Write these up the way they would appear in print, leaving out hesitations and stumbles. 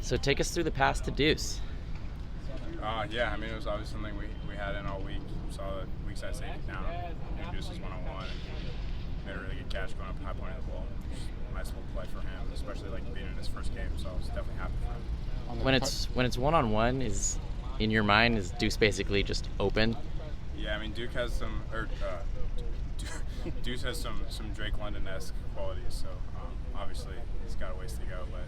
So take us through the pass to Duce. Yeah, I mean, it was obviously something we had in all week. We saw the weak side safety down. Duce was one-on-one. Made a really good catch going up the high point of the ball. Nice little play for him, especially like being in his first game. So I was definitely happy for him. When it's one-on-one, is in your mind is Duce basically just open? Yeah, I mean, Duce has some Drake London-esque qualities. So obviously he's got a ways to go, but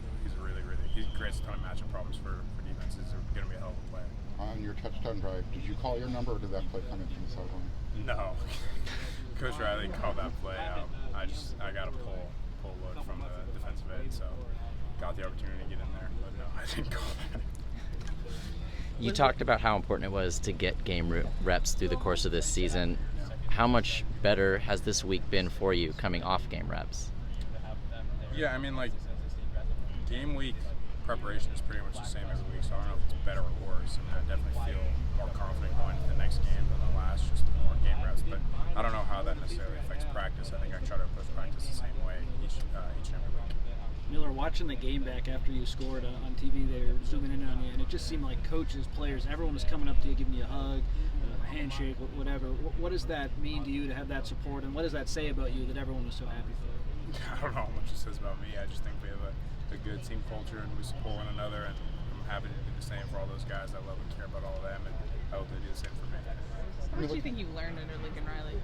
he creates a ton of matchup problems for defenses. They're going to be a hell of a play. On your touchdown drive, did you call your number, or did that play come in from the sideline? No, Coach Riley called that play. I got a pull look from the defensive end, so got the opportunity to get in there, but no, I didn't call that. You talked about how important it was to get game reps through the course of this season. How much better has this week been for you coming off game reps? Yeah, I mean, like, game week preparation is pretty much the same every week, so I don't know if it's better or worse. I mean, I definitely feel more confident going into the next game than the last, just more game reps, but I don't know how that necessarily affects practice. I think I try to approach practice the same way each and every week. Miller, watching the game back after you scored on TV, they were zooming in on you, and it just seemed like coaches, players, everyone was coming up to you, giving you a hug, a handshake, whatever. What does that mean to you to have that support, and what does that say about you that everyone was so happy for? I don't know how much it says about me. I just think we have a good team culture, and we support one another, and I'm happy to do the same for all those guys. I love and care about all of them, and I hope they do the same for me. What do you think you learned under Lincoln Riley?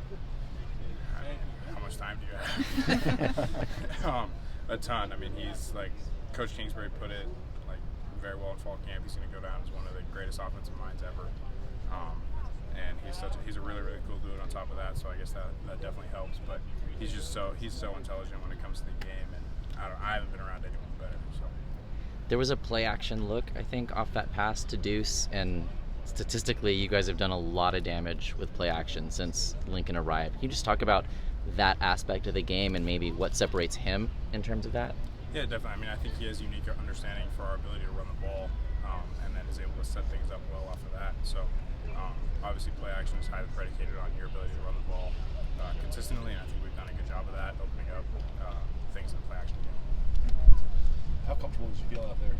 How much time do you have? A ton. I mean, he's like Coach Kingsbury put it like very well in fall camp. He's going to go down as one of the greatest offensive minds ever, and he's a really cool dude on top of that. So I guess that definitely helps. But he's so intelligent when it comes to the game, and I haven't been around anyone better. So There was a play action look, I think, off that pass to Duce, and statistically, you guys have done a lot of damage with play action since Lincoln arrived. Can you just talk about that aspect of the game and maybe what separates him in terms of that? Yeah, definitely. I mean, I think he has unique understanding for our ability to run the ball, and then is able to set things up well off of that. So obviously play action is highly predicated on your ability to run the ball consistently, and I think we've done a good job of that, opening up things in the play action game. How comfortable did you feel out there?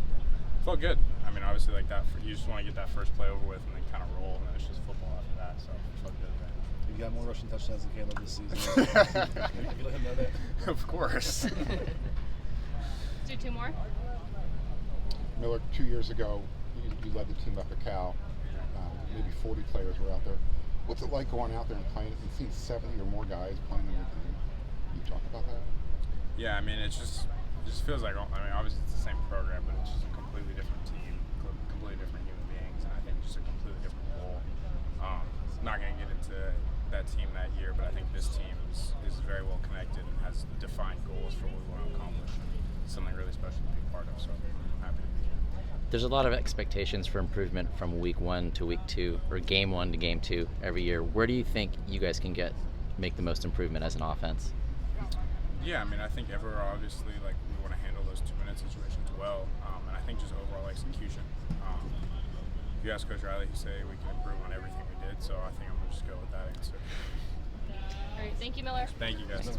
Felt good. I mean, obviously like that, you just want to get that first play over with and then kind of roll, and then it's just football after that, so it felt good. You got more rushing touchdowns than Caleb this season. You let him know that? Of course. Let's do two more. Miller, 2 years ago, you led the team up at Cal. Maybe 40 players were out there. What's it like going out there and playing and seeing 70 or more guys playing in your game? Can you talk about that? Yeah, I mean, it just feels like, I mean, obviously it's the same program, but it's just a completely different team, completely different human beings, and I think just a completely different role. Not going to get into that team that year, but I think this team is very well connected and has defined goals for what we want to accomplish. It's something really special to be a part of, so I'm happy to be here. There's a lot of expectations for improvement from week 1 to week 2, or game 1 to game 2 every year. Where do you think you guys can make the most improvement as an offense? Yeah, I mean, I think obviously, like, we want to handle those 2-minute situations well, and I think just overall execution. If you ask Coach Riley, he'd say we can improve on everything we did, so I think I'm going to just go with that answer. All right, thank you, Miller. Thank you, guys.